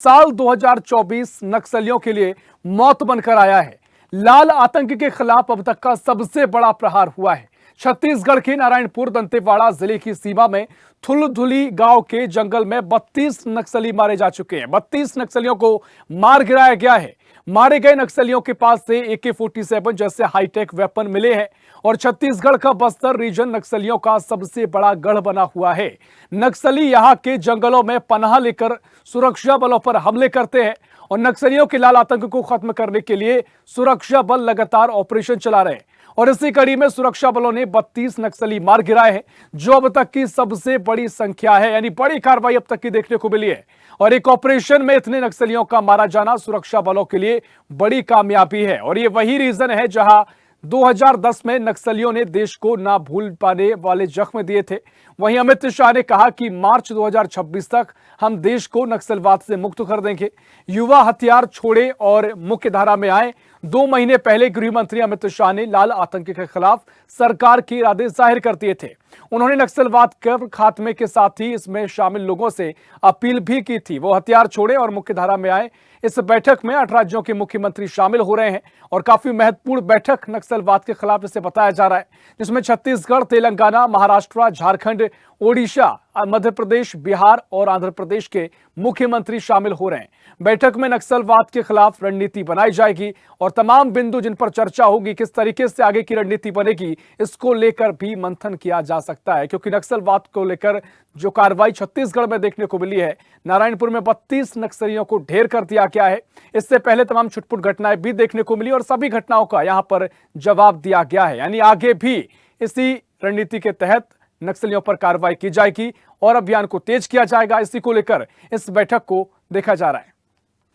साल 2024 नक्सलियों के लिए मौत बनकर आया है। लाल आतंक के खिलाफ अब तक का सबसे बड़ा प्रहार हुआ है। छत्तीसगढ़ के नारायणपुर दंतेवाड़ा जिले की सीमा में थुलधुली गांव के जंगल में 32 नक्सली मारे जा चुके हैं। 32 नक्सलियों को मार गिराया गया है। मारे गए नक्सलियों के पास से AK-47 जैसे हाईटेक वेपन मिले हैं और छत्तीसगढ़ का बस्तर रीजन नक्सलियों का सबसे बड़ा गढ़ बना हुआ है। नक्सली यहां के जंगलों में पनाह लेकर सुरक्षा बलों पर हमले करते हैं और नक्सलियों के लाल आतंक को खत्म करने के लिए सुरक्षा बल लगातार ऑपरेशन चला रहे हैं और इसी कड़ी में सुरक्षा बलों ने 32 नक्सली मार गिराए हैं, जो अब तक की सबसे बड़ी संख्या है। यानी बड़ी कार्रवाई अब तक की देखने को मिली है और एक ऑपरेशन में इतने नक्सलियों का मारा जाना सुरक्षा बलों के लिए बड़ी कामयाबी है। और ये वही रीजन है जहां 2010 में नक्सलियों ने देश को ना भूल पाने वाले जख्म दिए थे। वहीं अमित शाह ने कहा कि मार्च 2026 तक हम देश को नक्सलवाद से मुक्त कर देंगे। युवा हथियार छोड़े और मुख्य धारा में आए। 2 महीने पहले गृह मंत्री अमित शाह ने लाल आतंक के खिलाफ सरकार के इरादे जाहिर कर दिए थे। उन्होंने नक्सलवाद के खात्मे के साथ ही इसमें शामिल लोगों से अपील भी की थी वो हथियार छोड़े और मुख्य धारा में आए। इस बैठक में 8 राज्यों के मुख्यमंत्री शामिल हो रहे हैं और काफी महत्वपूर्ण बैठक नक्सलवाद के खिलाफ इसे बताया जा रहा है, जिसमें छत्तीसगढ़, तेलंगाना, महाराष्ट्र, झारखंड, ओडिशा, मध्य प्रदेश, बिहार और आंध्र प्रदेश के मुख्यमंत्री शामिल हो रहे हैं। बैठक में नक्सलवाद के खिलाफ रणनीति बनाई जाएगी और तमाम बिंदु जिन पर चर्चा होगी, किस तरीके से आगे की रणनीति बनेगी, इसको लेकर भी मंथन किया जा सकता है। क्योंकि नक्सलवाद को लेकर जो कार्रवाई छत्तीसगढ़ में देखने को मिली है, नारायणपुर में 32 नक्सलियों को ढेर कर दिया गया है। इससे पहले तमाम छुटपुट घटनाएं भी देखने को मिली और सभी घटनाओं का यहां पर जवाब दिया गया है। यानी आगे भी इसी रणनीति के तहत नक्सलियों पर कार्रवाई की जाएगी और अभियान को तेज किया जाएगा। इसी को लेकर इस बैठक को देखा जा रहा है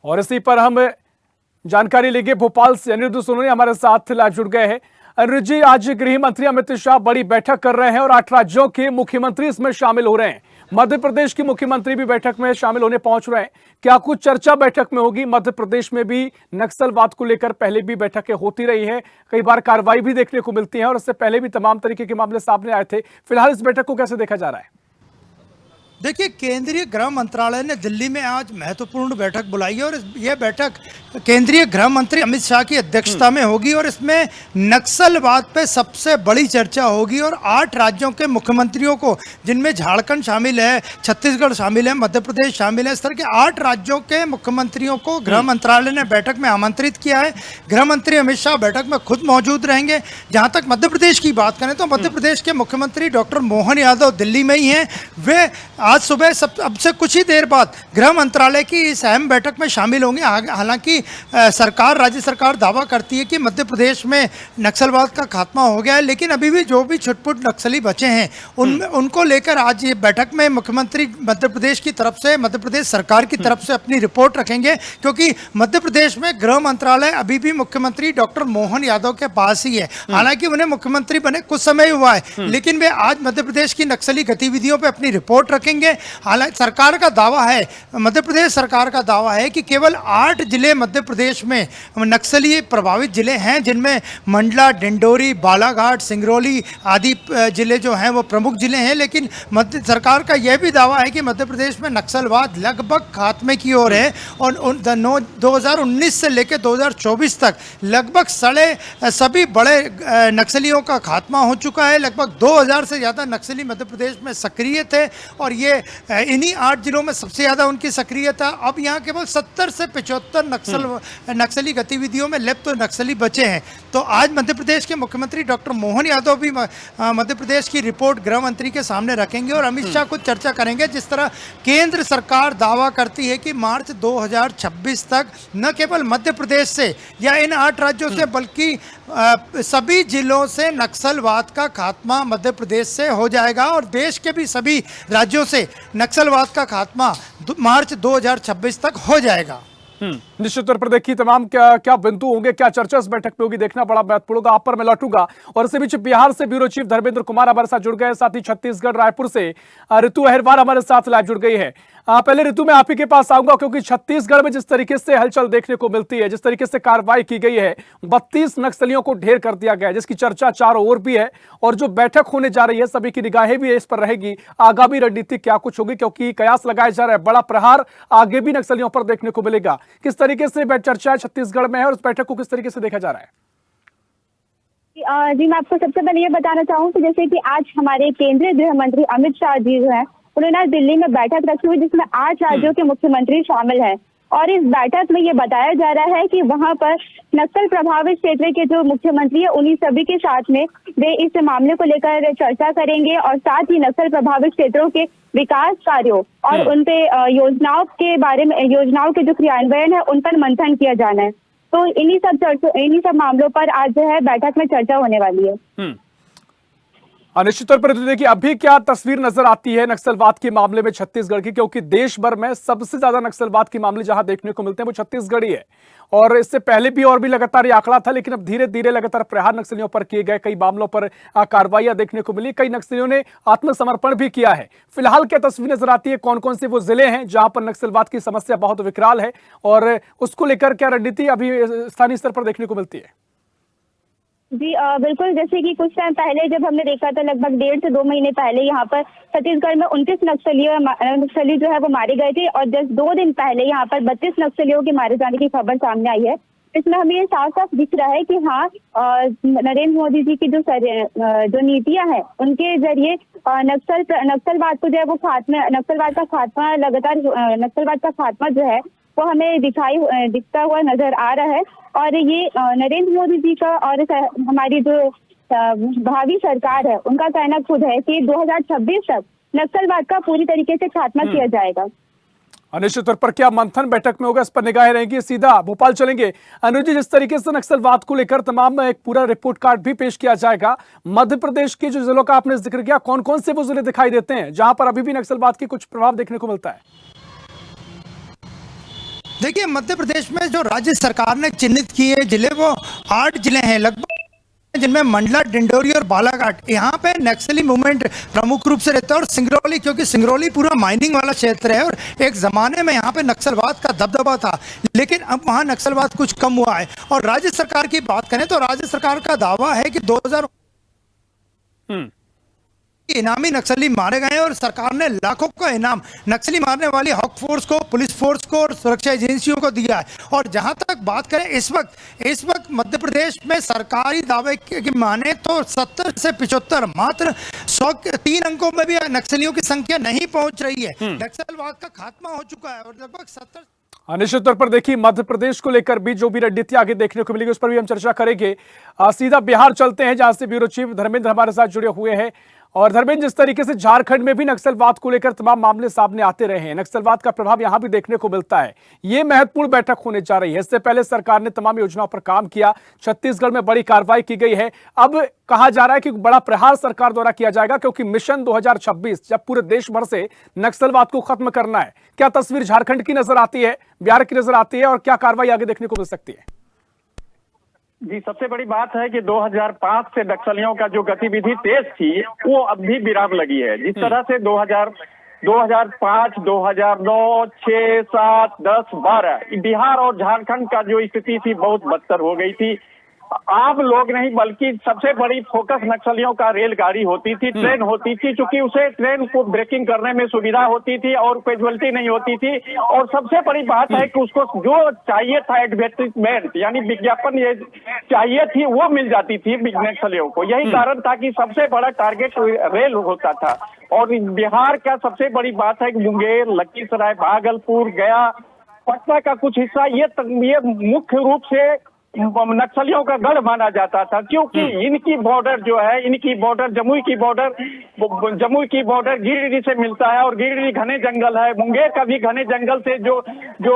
और इसी पर हम जानकारी लेंगे भोपाल से। अनिरुद्ध सोनोनी हमारे साथ लाइव जुड़ गए हैं। अनिरुद्ध जी, आज गृह मंत्री अमित शाह बड़ी बैठक कर रहे हैं और 8 राज्यों के मुख्यमंत्री इसमें शामिल हो रहे हैं। मध्य प्रदेश के मुख्यमंत्री भी बैठक में शामिल होने पहुंच रहे हैं। क्या कुछ चर्चा बैठक में होगी? मध्य प्रदेश में भी नक्सलवाद को लेकर पहले भी बैठकें होती रही है, कई बार कार्रवाई भी देखने को मिलती है और इससे पहले भी तमाम तरीके के मामले सामने आए थे। फिलहाल इस बैठक को कैसे देखा जा रहा है? देखिए, केंद्रीय गृह मंत्रालय ने दिल्ली में आज महत्वपूर्ण बैठक बुलाई है और यह बैठक केंद्रीय गृह मंत्री अमित शाह की अध्यक्षता में होगी और इसमें नक्सलवाद पे सबसे बड़ी चर्चा होगी और 8 राज्यों के मुख्यमंत्रियों को, जिनमें झारखंड शामिल है, छत्तीसगढ़ शामिल है, मध्य प्रदेश शामिल है, इस तरह के 8 राज्यों के मुख्यमंत्रियों को गृह मंत्रालय ने बैठक में आमंत्रित किया है। गृह मंत्री अमित शाह बैठक में खुद मौजूद रहेंगे। जहाँ तक मध्य प्रदेश की बात करें तो मध्य प्रदेश के मुख्यमंत्री डॉक्टर मोहन यादव दिल्ली में ही हैं। वे आज सुबह अब से कुछ ही देर बाद गृह मंत्रालय की इस अहम बैठक में शामिल होंगे। हालांकि राज्य सरकार दावा करती है कि मध्य प्रदेश में नक्सलवाद का खात्मा हो गया है, लेकिन अभी भी जो भी छुटपुट नक्सली बचे हैं उनको लेकर आज ये बैठक में मुख्यमंत्री मध्य प्रदेश की तरफ से, मध्य प्रदेश सरकार की तरफ से अपनी रिपोर्ट रखेंगे। क्योंकि मध्य प्रदेश में गृह मंत्रालय अभी भी मुख्यमंत्री डॉक्टर मोहन यादव के पास ही है। हालांकि उन्हें मुख्यमंत्री बने कुछ समय हुआ है, लेकिन वे आज मध्य प्रदेश की नक्सली गतिविधियों पर अपनी रिपोर्ट रखेंगे। हालांकि सरकार का दावा है, मध्य प्रदेश सरकार का दावा है कि केवल 8 जिले मध्य प्रदेश में नक्सली प्रभावित जिले हैं, जिनमें मंडला, डिंडोरी, बालाघाट, सिंगरौली आदि जिले जो हैं वो प्रमुख जिले हैं। लेकिन मध्य सरकार का यह भी दावा है कि मध्य प्रदेश में नक्सलवाद लगभग खात्मे की ओर है और 2019 से लेकर 2024 तक लगभग सभी बड़े नक्सलियों का खात्मा हो चुका है। लगभग 2000 से ज़्यादा नक्सली मध्य प्रदेश में सक्रिय थे और ये इन्हीं 8 जिलों में सबसे ज़्यादा उनकी सक्रियता। अब यहाँ केवल 70 से 75 नक्सली गतिविधियों में लिप्त नक्सली बचे हैं। तो आज मध्य प्रदेश के मुख्यमंत्री डॉक्टर मोहन यादव भी मध्य प्रदेश की रिपोर्ट गृह मंत्री के सामने रखेंगे और अमित शाह कुछ चर्चा करेंगे। जिस तरह केंद्र सरकार दावा करती है कि मार्च 2026 तक न केवल मध्य प्रदेश से या इन 8 राज्यों से बल्कि सभी जिलों से नक्सलवाद का खात्मा मध्य प्रदेश से हो जाएगा और देश के भी सभी राज्यों से नक्सलवाद का खात्मा मार्च 2026 तक हो जाएगा। निश्चित तौर पर देखिए तमाम क्या बिंदु होंगे, क्या चर्चा इस बैठक में होगी, देखना बड़ा महत्वपूर्ण होगा। आप पर मैं लौटूंगा और इसी बीच बिहार से ब्यूरो चीफ धर्मेंद्र कुमार हमारे साथ जुड़ गए, साथ ही छत्तीसगढ़ रायपुर से ऋतु अहिरवार हमारे साथ लाइव जुड़ गई है। पहले ऋतु में आप ही के पास आऊंगा, क्योंकि छत्तीसगढ़ में जिस तरीके से हलचल देखने को मिलती है, जिस तरीके से कार्रवाई की गई है, 32 नक्सलियों को ढेर कर दिया गया है, जिसकी चर्चा चारों ओर भी है। और जो बैठक होने जा रही है, सभी की निगाहें भी इस पर रहेगी, आगामी रणनीति क्या कुछ होगी, क्योंकि कयास लगाया जा रहा है बड़ा प्रहार आगे भी नक्सलियों पर देखने को मिलेगा। किस तरीके से चर्चा छत्तीसगढ़ में है और उस बैठक को किस तरीके से देखा जा रहा है? जी, मैं आपको सबसे पहले ये बताना चाहूँ कि जैसे कि आज हमारे केंद्रीय गृह मंत्री अमित शाह जी जो है, उन्होंने आज दिल्ली में बैठक रखी हुई, जिसमें 8 राज्यों के मुख्यमंत्री शामिल हैं। और इस बैठक में ये बताया जा रहा है कि वहां पर नक्सल प्रभावित क्षेत्र के जो मुख्यमंत्री है, उन्हीं सभी के साथ में वे इस मामले को लेकर चर्चा करेंगे और साथ ही नक्सल प्रभावित क्षेत्रों के विकास कार्यों और उन पे योजनाओं के बारे में, योजनाओं के जो क्रियान्वयन है, उन पर मंथन किया जाना है। तो इन्हीं सब मामलों पर आज जो है बैठक में चर्चा होने वाली है। निश्चित तौर पर देखिए, अभी क्या तस्वीर नजर आती है नक्सलवाद के मामले में छत्तीसगढ़ की, क्योंकि देश भर में सबसे ज्यादा नक्सलवाद के मामले जहां देखने को मिलते हैं वो छत्तीसगढ़ ही है। और इससे पहले भी और भी लगातार ये आंकड़ा था, लेकिन अब धीरे धीरे लगातार प्रहार नक्सलियों पर किए गए, कई मामलों पर कार्रवाइयां देखने को मिली, कई नक्सलियों ने आत्मसमर्पण भी किया है। फिलहाल क्या तस्वीर नजर आती है, कौन कौन से वो जिले हैं जहां पर नक्सलवाद की समस्या बहुत विकराल है, और उसको लेकर क्या रणनीति अभी स्थानीय स्तर पर देखने को मिलती है? जी, बिल्कुल। जैसे कि कुछ टाइम पहले जब हमने देखा था, लगभग 1.5 से 2 महीने पहले यहाँ पर छत्तीसगढ़ में 29 नक्सली जो है वो मारे गए थे, और जस्ट 2 दिन पहले यहाँ पर 32 नक्सलियों के मारे जाने की खबर सामने आई है। इसमें हमें ये साफ साफ दिख रहा है कि हाँ, नरेंद्र मोदी जी की जो नीतियां हैं, उनके जरिए नक्सलवाद को जो है वो नक्सलवाद का खात्मा लगातार, नक्सलवाद का खात्मा जो है वो हमें दिखता हुआ नजर आ रहा है। और ये नरेंद्र मोदी जी का और हमारी जो भावी सरकार है, उनका कहना खुद है कि 2026 तक नक्सलवाद का पूरी तरीके से खात्मा किया जाएगा। निश्चित तौर पर क्या मंथन बैठक में होगा, इस पर निगाहें रहेंगी। सीधा भोपाल चलेंगे अनुज जी, जिस तरीके से नक्सलवाद को लेकर तमाम एक पूरा रिपोर्ट कार्ड भी पेश किया जाएगा। मध्य प्रदेश के जो जिलों का आपने जिक्र किया, कौन कौन से वो जिले दिखाई देते हैं जहां पर अभी भी नक्सलवाद की कुछ प्रभाव देखने को मिलता है? देखिए, मध्य प्रदेश में जो राज्य सरकार ने चिन्हित किए जिले, वो 8 जिले हैं लगभग, जिनमें मंडला, डिंडोरी और बालाघाट, यहाँ पे नक्सली मूवमेंट प्रमुख रूप से रहता है। और सिंगरौली, क्योंकि सिंगरौली पूरा माइनिंग वाला क्षेत्र है और एक जमाने में यहाँ पे नक्सलवाद का दबदबा था, लेकिन अब वहाँ नक्सलवाद कुछ कम हुआ है। और राज्य सरकार की बात करें तो राज्य सरकार का दावा है कि 2000 इनामी नक्सली मारे गए और सरकार ने लाखों का इनाम नक्सली मारने वाली हॉक फोर्स को, पुलिस फोर्स को और सुरक्षा एजेंसियों को दिया है। और जहां तक बात करें इस वक्त मध्य प्रदेश में सरकारी दावे की माने तो 70 से 75, मात्र 3 अंकों में भी नक्सलियों की संख्या नहीं पहुंच रही है। नक्सलवाद का खात्मा हो चुका है और लगभग 70। निश्चित तौर पर देखिए, मध्य प्रदेश को लेकर भी जो भी रणनीति आगे देखने को मिलेगी उस पर भी हम चर्चा करेंगे। सीधा बिहार चलते हैं, जहां से ब्यूरो चीफ धर्मेंद्र हमारे साथ जुड़े हुए हैं। और धर्मेंद्र, जिस तरीके से झारखंड में भी नक्सलवाद को लेकर तमाम मामले सामने आते रहे हैं, नक्सलवाद का प्रभाव यहां भी देखने को मिलता है। ये महत्वपूर्ण बैठक होने जा रही है। इससे पहले सरकार ने तमाम योजनाओं पर काम किया, छत्तीसगढ़ में बड़ी कार्रवाई की गई है। अब कहा जा रहा है कि बड़ा प्रहार सरकार द्वारा किया जाएगा, क्योंकि मिशन 2026, जब पूरे देश भर से नक्सलवाद को खत्म करना है। क्या तस्वीर झारखंड की नजर आती है, बिहार की नजर आती है, और क्या कार्रवाई आगे देखने को मिल सकती है? जी, सबसे बड़ी बात है कि 2005 से नक्सलियों का जो गतिविधि तेज थी, वो अब भी विराम लगी है। जिस तरह से 2005, 2009, 6, 7, 10, 12 बिहार और झारखंड का जो स्थिति थी बहुत बदतर हो गई थी। आम लोग नहीं, बल्कि सबसे बड़ी फोकस नक्सलियों का रेलगाड़ी होती थी, ट्रेन होती थी, क्योंकि उसे ट्रेन को ब्रेकिंग करने में सुविधा होती थी और कैजुअलिटी नहीं होती थी। और सबसे बड़ी बात है कि उसको जो चाहिए था एडवर्टाइजमेंट, यानी विज्ञापन ये चाहिए थी, वो मिल जाती थी नक्सलियों को। यही कारण था कि सबसे बड़ा टारगेट रेल होता था। और बिहार का सबसे बड़ी बात है कि मुंगेर, लखीसराय, भागलपुर, गया, पटना का कुछ हिस्सा, ये मुख्य रूप से नक्सलियों का गढ़ माना जाता था, क्योंकि इनकी बॉर्डर जो है, इनकी बॉर्डर जमुई की बॉर्डर गिरिडीह से मिलता है, और गिरिडीह घने जंगल है। मुंगेर का भी घने जंगल से जो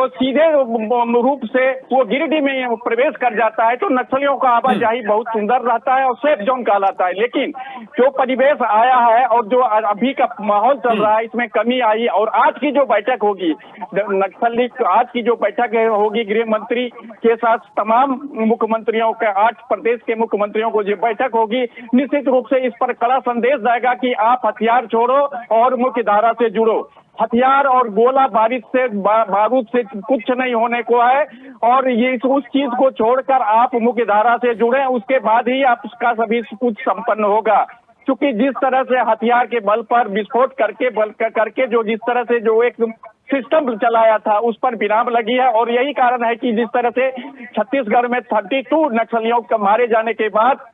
सीधे रूप से वो गिरिडीह में प्रवेश कर जाता है, तो नक्सलियों का आवाजाही बहुत सुंदर रहता है और सेफ जोन कहलाता है। लेकिन जो परिवेश आया है और जो अभी का माहौल चल रहा है, इसमें कमी आई। और आज की जो बैठक होगी, आज की जो बैठक होगी गृह मंत्री के साथ तमाम मुख्यमंत्रियों के 8 प्रदेश के मुख्यमंत्रियों को जो बैठक होगी, निश्चित रूप से इस पर कड़ा संदेश जाएगा कि आप हथियार छोड़ो और मुख्य धारा से जुड़ो। हथियार और गोला बारूद से बारूद से कुछ नहीं होने को है, और ये उस चीज को छोड़कर आप मुख्य धारा से जुड़े, उसके बाद ही आप उसका सभी कुछ संपन्न होगा। क्योंकि जिस तरह से हथियार के बल पर विस्फोट करके जो जिस तरह से जो एक सिस्टम चलाया था उस पर विराम लगी है, और यही कारण है कि जिस तरह से छत्तीसगढ़ में 32 नक्सलियों के मारे जाने के बाद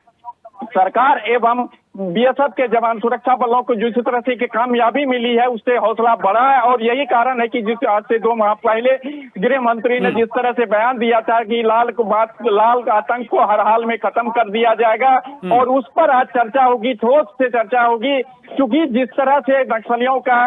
सरकार एवं बीएसएफ के जवान, सुरक्षा बलों को जिस तरह से की कामयाबी मिली है उससे हौसला बढ़ा है। और यही कारण है कि जिस आज से 2 माह पहले गृह मंत्री ने जिस तरह से बयान दिया था कि लाल आतंक को हर हाल में खत्म कर दिया जाएगा, और उस पर आज चर्चा होगी, ठोस से चर्चा होगी। क्योंकि जिस तरह से नक्सलियों का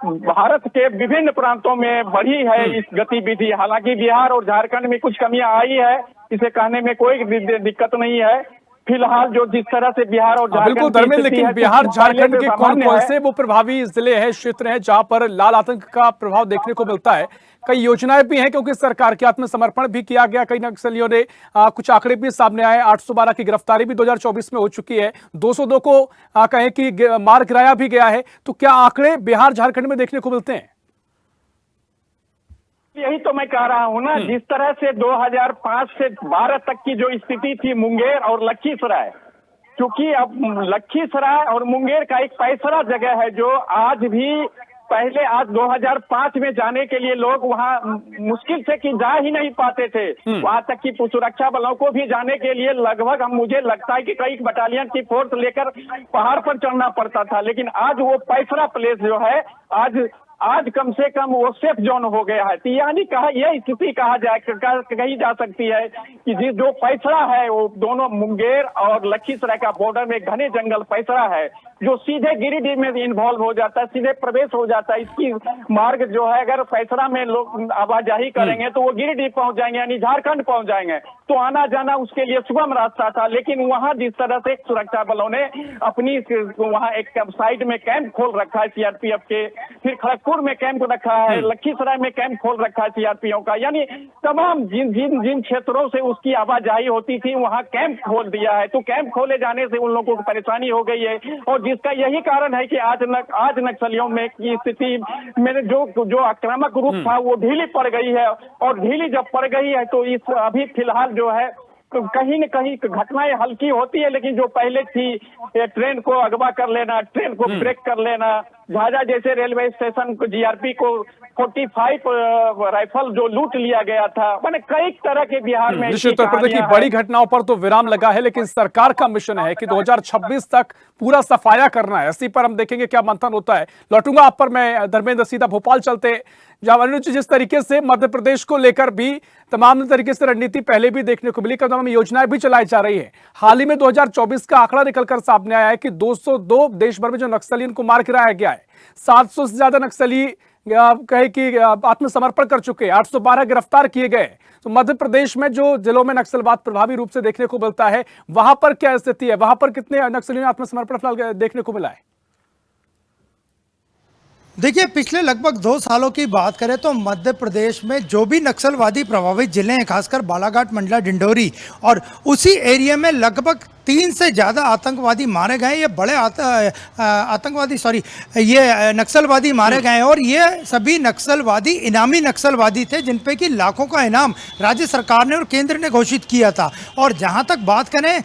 भारत के विभिन्न प्रांतों में बढ़ी है इस गतिविधि, हालांकि बिहार और झारखंड में कुछ कमियां आई है, इसे कहने में कोई दिक्कत नहीं है। फिलहाल जो जिस तरह से बिहार और झारखंड, बिल्कुल धर्मेंद्र, लेकिन बिहार झारखंड के कौन कौन से वो प्रभावी जिले हैं, क्षेत्र हैं जहां पर लाल आतंक का प्रभाव देखने को मिलता है? कई योजनाएं भी हैं क्योंकि सरकार के आत्मसमर्पण भी किया गया, कई नक्सलियों ने कुछ आंकड़े भी सामने आए, 812 की गिरफ्तारी भी 2024 में हो चुकी है, 202 को कहें कि मार गिराया भी गया है। तो क्या आंकड़े बिहार झारखंड में देखने को मिलते हैं? यही तो मैं कह रहा हूं ना, जिस तरह से 2005 से 12 तक की जो स्थिति थी मुंगेर और लखीसराय, क्योंकि अब लखीसराय और मुंगेर का एक पैसरा जगह है जो आज भी, पहले आज 2005 में जाने के लिए लोग वहां मुश्किल से कि जा ही नहीं पाते थे, वहां तक कि सुरक्षा बलों को भी जाने के लिए लगभग मुझे लगता है कि कई बटालियन की फोर्स लेकर पहाड़ पर चढ़ना पड़ता था। लेकिन आज वो पैसरा प्लेस जो है आज कम से कम वो सेफ जोन हो गया है। यानी यह स्थिति कही जा सकती है कि जिस जो पैसरा है वो दोनों मुंगेर और लखीसराय का बॉर्डर में घने जंगल पैसरा है, जो सीधे गिरिडीह में इन्वॉल्व हो जाता है, सीधे प्रवेश हो जाता है। इसकी मार्ग जो है, अगर पैसरा में लोग आवाजाही करेंगे तो वो गिरिडीह पहुंच जाएंगे, यानी झारखंड पहुंच जाएंगे, तो आना जाना उसके लिए सुगम रास्ता था। लेकिन वहां जिस तरह से सुरक्षा बलों ने अपनी वहां एक साइड में कैंप खोल रखा है सीआरपीएफ के, फिर खड़गपुर में कैंप रखा है, लखीसराय में कैंप खोल रखा है सीआरपीएफ का, यानी तमाम जिन क्षेत्रों से उसकी आवाजाही होती थी वहां कैंप खोल दिया है। तो कैंप खोले जाने से उन लोगों को परेशानी हो गई है, और जिसका यही कारण है कि आज नक्सलियों में की स्थिति में जो आक्रामक रूप था वो ढीली पड़ गई है। और ढीली जब पड़ गई है तो इस अभी फिलहाल जो है कहीं न कहीं घटनाएं हल्की होती है, लेकिन जो पहले थी ट्रेन को अगवा कर लेना, ट्रेन को ब्रेक कर लेना, झाझा जैसे रेलवे स्टेशन को जीआरपी को 45 राइफल जो लूट लिया गया था, मैंने कई तरह के बिहार में निश्चित तौर पर देखिए बड़ी घटनाओं पर तो विराम लगा है, लेकिन सरकार का मिशन है कि 2026 तक पूरा सफाया करना है। इसी पर हम देखेंगे क्या मंथन होता है। लौटूंगा आप पर मैं धर्मेंद्र, सीधा भोपाल चलते, जहां अनुज जिस तरीके से मध्य प्रदेश को लेकर भी तमाम तरीके से रणनीति पहले भी देखने को मिली, तमाम योजनाएं भी चलाई जा रही है। हाल ही में 2024 का आंकड़ा निकलकर सामने आया है कि 202 देश भर में जो नक्सलियों को मार गिराया गया है, 700 से ज्यादा नक्सली कहे कि आत्मसमर्पण कर चुके हैं, 812 गिरफ्तार किए गए। तो मध्य प्रदेश में जो जिलों में नक्सलवाद प्रभावी रूप से देखने को मिलता है, वहां पर क्या स्थिति है? वहां पर कितने नक्सलियों ने आत्मसमर्पण फिलहाल देखने को मिला है? देखिए, पिछले लगभग 2 सालों की बात करें तो मध्य प्रदेश में जो भी नक्सलवादी प्रभावित जिले हैं, खासकर बालाघाट, मंडला, डिंडोरी, और उसी एरिया में लगभग 3 से ज़्यादा आतंकवादी मारे गए। ये बड़े ये नक्सलवादी मारे गए हैं, और ये सभी नक्सलवादी इनामी नक्सलवादी थे, जिन पे कि लाखों का इनाम राज्य सरकार ने और केंद्र ने घोषित किया था। और जहां तक बात करें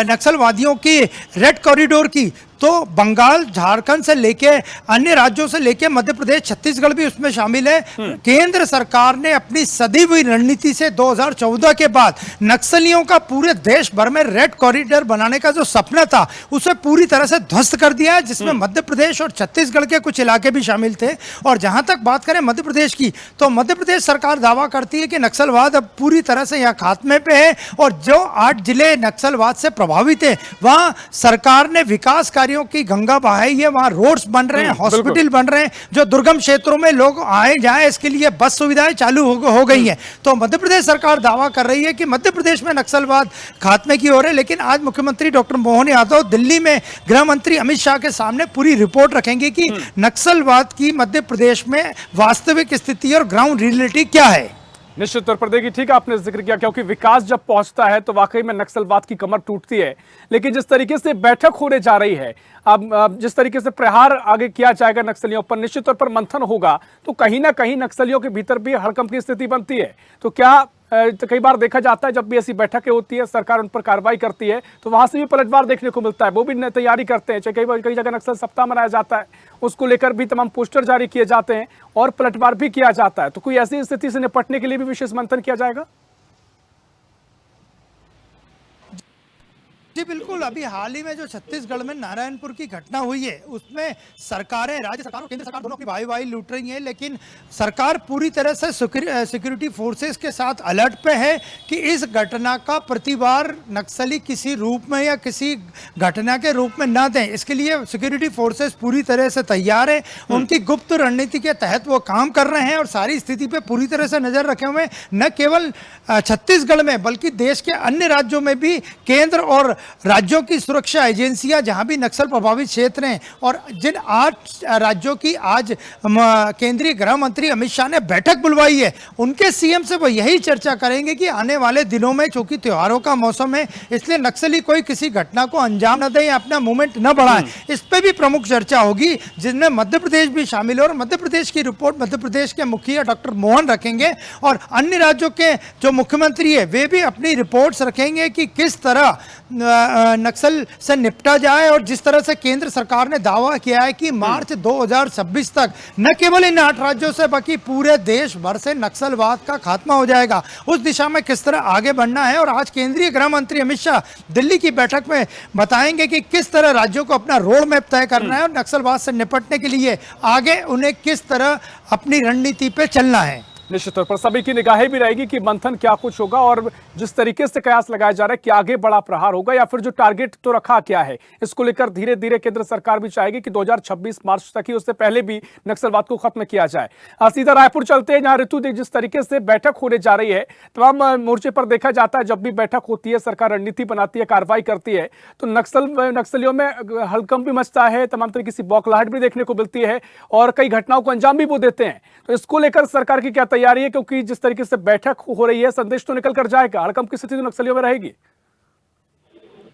नक्सलवादियों की रेड कॉरिडोर की, तो बंगाल, झारखंड से लेके अन्य राज्यों से लेके मध्य प्रदेश, छत्तीसगढ़ भी उसमें शामिल है। केंद्र सरकार ने अपनी सदी हुई रणनीति से 2014 के बाद नक्सलियों का पूरे देश भर में रेड कॉरिडोर बनाने का जो सपना था उसे पूरी तरह से ध्वस्त कर दिया है, जिसमें मध्य प्रदेश और छत्तीसगढ़ के कुछ इलाके भी शामिल थे। और जहां तक बात करें मध्य प्रदेश की, तो मध्य प्रदेश सरकार दावा करती है कि नक्सलवाद अब पूरी तरह से यहाँ खात्मे पे है, और जो 8 जिले नक्सलवाद से प्रभावित है वहां सरकार ने विकास कार्यों की गंगा बहाई है। वहां रोड्स बन रहे हैं, हॉस्पिटल बन रहे हैं, जो दुर्गम क्षेत्रों में लोग आए जाए इसके लिए बस सुविधाएं चालू हो गई हैं। तो मध्य प्रदेश सरकार दावा कर रही है कि मध्य प्रदेश में नक्सलवाद खात्मे की ओर है। लेकिन आज मुख्यमंत्री डॉक्टर मोहन यादव दिल्ली में गृह मंत्री अमित शाह के सामने पूरी रिपोर्ट रखेंगे कि नक्सलवाद की मध्य प्रदेश में वास्तविक स्थिति और ग्राउंड रियलिटी क्या है। निश्चित तौर पर देखिए, ठीक है, आपने जिक्र किया, क्योंकि विकास जब पहुंचता है तो वाकई में नक्सलवाद की कमर टूटती है। लेकिन जिस तरीके से बैठक होने जा रही है, अब जिस तरीके से प्रहार आगे किया जाएगा नक्सलियों पर, निश्चित तौर पर मंथन होगा, तो कहीं ना कहीं नक्सलियों के भीतर भी हड़कंप की स्थिति बनती है। तो क्या तो कई बार देखा जाता है, जब भी ऐसी बैठकें होती है, सरकार उन पर कार्रवाई करती है, तो वहां से भी पलटवार देखने को मिलता है। वो भी तैयारी करते हैं, चाहे कई जगह नक्सल सप्ताह मनाया जाता है, उसको लेकर भी तमाम पोस्टर जारी किए जाते हैं और पलटवार भी किया जाता है। तो कोई ऐसी स्थिति से निपटने के लिए भी विशेष मंथन किया जाएगा? जी बिल्कुल, अभी हाल ही में जो छत्तीसगढ़ में नारायणपुर की घटना हुई है, उसमें सरकारें, राज्य सरकार और केंद्र सरकार दोनों की वाई लूट रही है, लेकिन सरकार पूरी तरह से सिक्योरिटी फोर्सेस के साथ अलर्ट पे है कि इस घटना का प्रतिवार नक्सली किसी रूप में या किसी घटना के रूप में ना दें। इसके लिए सिक्योरिटी फोर्सेस पूरी तरह से तैयार है, उनकी गुप्त रणनीति के तहत वो काम कर रहे हैं और सारी स्थिति पे पूरी तरह से नजर रखे हुए हैं। न केवल छत्तीसगढ़ में बल्कि देश के अन्य राज्यों में भी केंद्र और राज्यों की सुरक्षा एजेंसियां जहां भी नक्सल प्रभावित क्षेत्र हैं, और जिन 8 राज्यों की आज केंद्रीय गृह मंत्री अमित शाह ने बैठक बुलवाई है, उनके सीएम से वो यही चर्चा करेंगे कि आने वाले दिनों में, चूंकि त्योहारों का मौसम है, इसलिए नक्सली कोई किसी घटना को अंजाम न दे या अपना मूवमेंट न बढ़ाए, इस पे भी प्रमुख चर्चा होगी, जिसमें मध्य प्रदेश भी शामिल है। और मध्य प्रदेश की रिपोर्ट मध्य प्रदेश के मुखिया डॉक्टर मोहन रखेंगे और अन्य राज्यों के जो मुख्यमंत्री है वे भी अपनी रिपोर्ट्स रखेंगे कि किस तरह नक्सल से निपटा जाए। और जिस तरह से केंद्र सरकार ने दावा किया है कि मार्च 2026 तक न केवल इन 8 राज्यों से बल्कि पूरे देश भर से नक्सलवाद का खात्मा हो जाएगा, उस दिशा में किस तरह आगे बढ़ना है। और आज केंद्रीय गृह मंत्री अमित शाह दिल्ली की बैठक में बताएंगे कि किस तरह राज्यों को अपना रोड मैप तय करना है और नक्सलवाद से निपटने के लिए आगे उन्हें किस तरह अपनी रणनीति पे चलना है। निश्चित तौर पर सभी की निगाहें भी रहेगी कि मंथन क्या कुछ होगा और जिस तरीके से कयास लगाया जा रहा है कि आगे बड़ा प्रहार होगा या फिर जो टारगेट तो रखा क्या है, इसको लेकर धीरे धीरे केंद्र सरकार भी चाहेगी कि 2026 मार्च तक ही, उससे पहले भी नक्सलवाद को खत्म किया जाए। सीधा रायपुर चलते हैं, जहां ऋतु जिस तरीके से बैठक होने जा रही है, तमाम मोर्चे पर देखा जाता है जब भी बैठक होती है, सरकार रणनीति बनाती है, कार्रवाई करती है, तो नक्सलियों में हड़कंप भी मचता है, तमाम तरीके की बौखलाहट भी देखने को मिलती है और कई घटनाओं को अंजाम भी वो देते हैं। तो इसको लेकर सरकार की क्या तैयारी है, क्योंकि जिस तरीके से बैठक हो रही है, संदेश तो निकल कर जाएगा, हड़कंप की स्थिति तो नक्सलियों में रहेगी।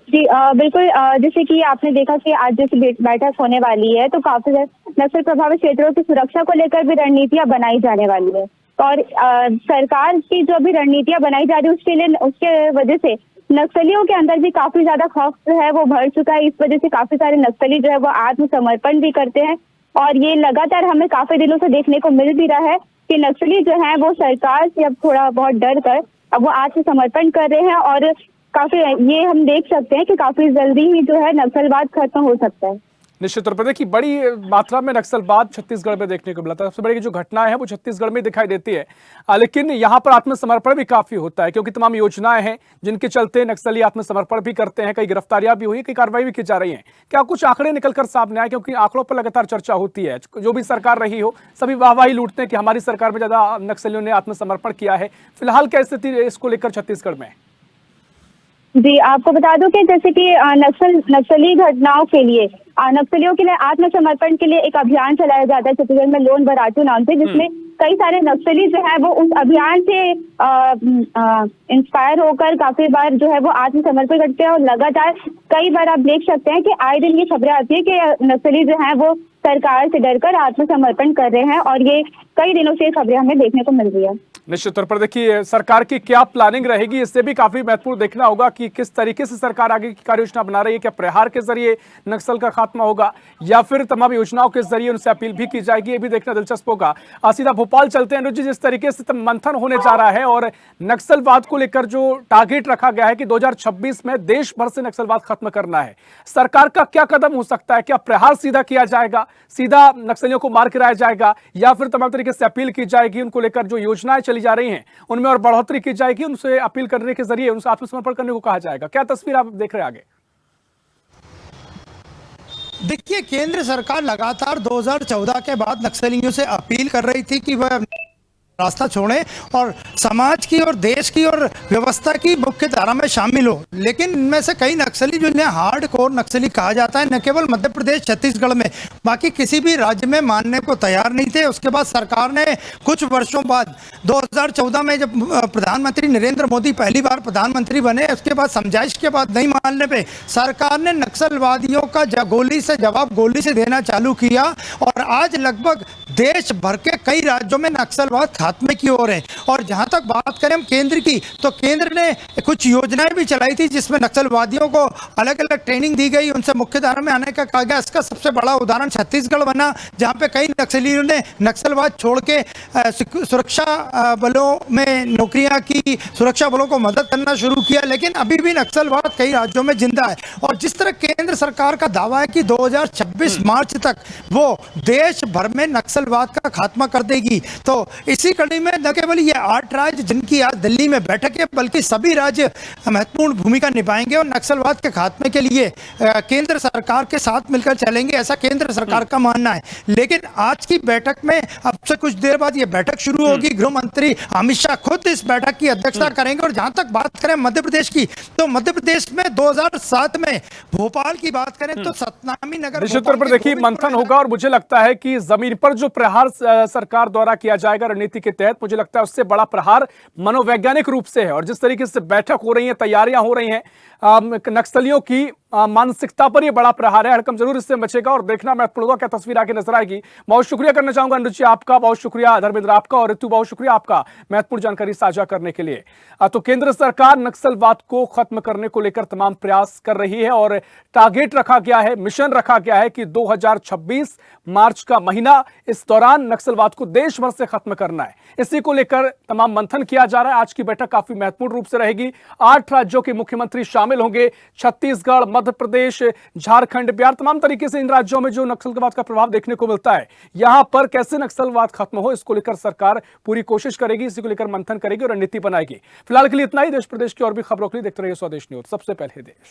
जी बिल्कुल, जैसे कि आपने देखा कि आज जैसे बैठक होने वाली है, तो काफी नक्सल प्रभावित क्षेत्रों की सुरक्षा को लेकर भी रणनीतियां बनाई जाने वाली है। और सरकार की जो भी रणनीतियां बनाई जा रही है, उसके वजह से नक्सलियों के अंदर भी काफी ज्यादा खौफ जो है वो भर चुका है। इस वजह से काफी सारे नक्सली जो है वो आत्मसमर्पण भी करते हैं और ये लगातार हमें काफी दिनों से देखने को मिल भी रहा है कि नक्सली जो है वो सरकार से अब थोड़ा बहुत डर कर अब वो आत्मसमर्पण कर रहे हैं और काफी ये हम देख सकते हैं कि काफी जल्दी ही जो है नक्सलवाद खत्म हो सकता है। निश्चित तौर पर देखिए, बड़ी मात्रा में नक्सलवाद छत्तीसगढ़ में देखने को मिला था। सबसे बड़ी जो घटनाएं हैं वो छत्तीसगढ़ में दिखाई देती है, लेकिन यहाँ पर आत्मसमर्पण भी काफी होता है, क्योंकि तमाम योजनाएं हैं जिनके चलते नक्सली आत्मसमर्पण भी करते हैं। कई गिरफ्तारियां भी हुई, कई कार्रवाई भी की जा रही है। क्या कुछ आंकड़े निकलकर सामने आए, क्योंकि आंकड़ों पर लगातार चर्चा होती है, जो भी सरकार रही हो सभी वाहवाही लूटते हैं कि हमारी सरकार में ज्यादा नक्सलियों ने आत्मसमर्पण किया है। फिलहाल क्या स्थिति इसको लेकर छत्तीसगढ़ में? जी आपको बता दूं कि जैसे कि नक्सली घटनाओं के लिए, नक्सलियों के लिए आत्मसमर्पण के लिए एक अभियान चलाया जाता है छत्तीसगढ़ में, लोन बरातू नाम से, जिसमें कई सारे नक्सली जो है वो उस अभियान से इंस्पायर होकर काफी बार जो है वो आत्मसमर्पण करते हैं। और लगातार कई बार आप देख सकते हैं कि आए दिन ये खबरें आती है कि नक्सली जो है वो सरकार से डरकर आत्मसमर्पण कर रहे हैं और ये कई दिनों से ये खबरें हमें देखने को मिल रही है। निश्चित तौर पर देखिए, सरकार की क्या प्लानिंग रहेगी, इससे भी काफी महत्वपूर्ण देखना होगा कि किस तरीके से सरकार आगे की कार्य योजना बना रही है। क्या प्रहार के जरिए नक्सल का खात्मा होगा या फिर तमाम योजनाओं के जरिए उनसे अपील भी की जाएगी, ये भी देखना दिलचस्प होगा। सीधा भोपाल चलते हैं अनुज जी, जिस तरीके से मंथन होने जा रहा है और नक्सलवाद को लेकर जो टारगेट रखा गया है कि 2026 में देश भर से नक्सलवाद खत्म करना है, सरकार का क्या कदम हो सकता है? क्या प्रहार सीधा किया जाएगा, सीधा नक्सलियों को मार गिराया जाएगा, या फिर तमाम तरीके से अपील की जाएगी, उनको लेकर जो योजनाएं चली जा रही हैं उनमें और बढ़ोतरी की जाएगी, उनसे अपील करने के जरिए उनसे आत्मसमर्पण करने को कहा जाएगा? क्या तस्वीर आप देख रहे हैं आगे? देखिए, केंद्र सरकार लगातार 2014 के बाद नक्सलियों से अपील कर रही थी कि वह रास्ता छोड़ें और समाज की और देश की और व्यवस्था की मुख्य धारा में शामिल हो। लेकिन इनमें से कई नक्सली जो इन्हें हार्ड कोर नक्सली कहा जाता है, न केवल मध्य प्रदेश छत्तीसगढ़ में, बाकी किसी भी राज्य में मानने को तैयार नहीं थे। उसके बाद सरकार ने कुछ वर्षों बाद 2014 में जब प्रधानमंत्री नरेंद्र मोदी पहली बार प्रधानमंत्री बने, उसके बाद समझाइश के बाद नहीं मानने पे सरकार ने नक्सलवादियों का गोली से जवाब गोली से देना चालू किया और आज लगभग देश भर के कई राज्यों में नक्सलवाद खात्मे की ओर है। और जहां तक बात करें हम केंद्र की, तो केंद्र ने कुछ योजनाएं भी चलाई थी जिसमें नक्सलवादियों को अलग अलग ट्रेनिंग दी गई, उनसे मुख्यधारा में आने का कहा गया। इसका सबसे बड़ा उदाहरण छत्तीसगढ़ बना, जहां पे कई नक्सलियों ने नक्सलवाद छोड़ के सुरक्षा बलों में नौकरियां की, सुरक्षा बलों को मदद करना शुरू किया। लेकिन अभी भी नक्सलवाद कई राज्यों में जिंदा है। और जिस तरह केंद्र सरकार का दावा है कि 2026 मार्च तक वो देश भर में नक्सलवाद का खात्मा कर देगी, तो इसी कड़ी में न केवल ये 8 राज्य जिनकी आज दिल्ली में बैठक है, बल्कि सभी राज्य महत्वपूर्ण भूमिका निभाएंगे और नक्सलवाद के खात्मे के लिए केंद्र सरकार के साथ मिलकर चलेंगे, ऐसा केंद्र सरकार का मानना है। लेकिन आज की बैठक में अब से कुछ देर बाद ये बैठक शुरू होगी। गृह मंत्री अमित शाह खुद इस बैठक की अध्यक्षता करेंगे। और जहां तक बात करें मध्य प्रदेश की, तो मध्य प्रदेश में 2007 में भोपाल की बात करें तो सतनामी नगर निश्चित तौर पर देखिए मंथन होगा और मुझे लगता है कि जमीन पर जो प्रहार सरकार द्वारा किया जाएगा रणनीति के तहत, मुझे लगता है उससे बड़ा प्रहार मनोवैज्ञानिक रूप से है। और जिस तरीके से बैठक हो रही है, तैयारियां हो रही हैं, नक्सलियों की मानसिकता पर यह बड़ा प्रहार है। हड़कंप जरूर इससे बचेगा और देखना महत्वपूर्ण होगा क्या तस्वीर आगे नजर आएगी। बहुत शुक्रिया करना चाहूंगा अनुज जी आपका, बहुत शुक्रिया धर्मेंद्र आपका, और ऋतु बहुत शुक्रिया आपका महत्वपूर्ण जानकारी साझा करने के लिए। तो केंद्र सरकार नक्सलवाद को खत्म करने को लेकर तमाम प्रयास कर रही है और टारगेट रखा गया है, मिशन रखा गया है कि 2026 मार्च का महीना, इस दौरान नक्सलवाद को देश भर से खत्म करना है। इसी को लेकर तमाम मंथन किया जा रहा है। आज की बैठक काफी महत्वपूर्ण रूप से रहेगी। 8 राज्यों के मुख्यमंत्री शामिल होंगे, छत्तीसगढ़, मध्य प्रदेश, झारखंड, बिहार, तमाम तरीके से इन राज्यों में जो नक्सलवाद का प्रभाव देखने को मिलता है, यहां पर कैसे नक्सलवाद खत्म हो, इसको लेकर सरकार पूरी कोशिश करेगी, इसी को लेकर मंथन करेगी और रणनीति बनाएगी। फिलहाल के लिए इतना ही। देश प्रदेश की और भी खबरों के लिए देखते रहिए स्वदेश न्यूज, सबसे पहले देश।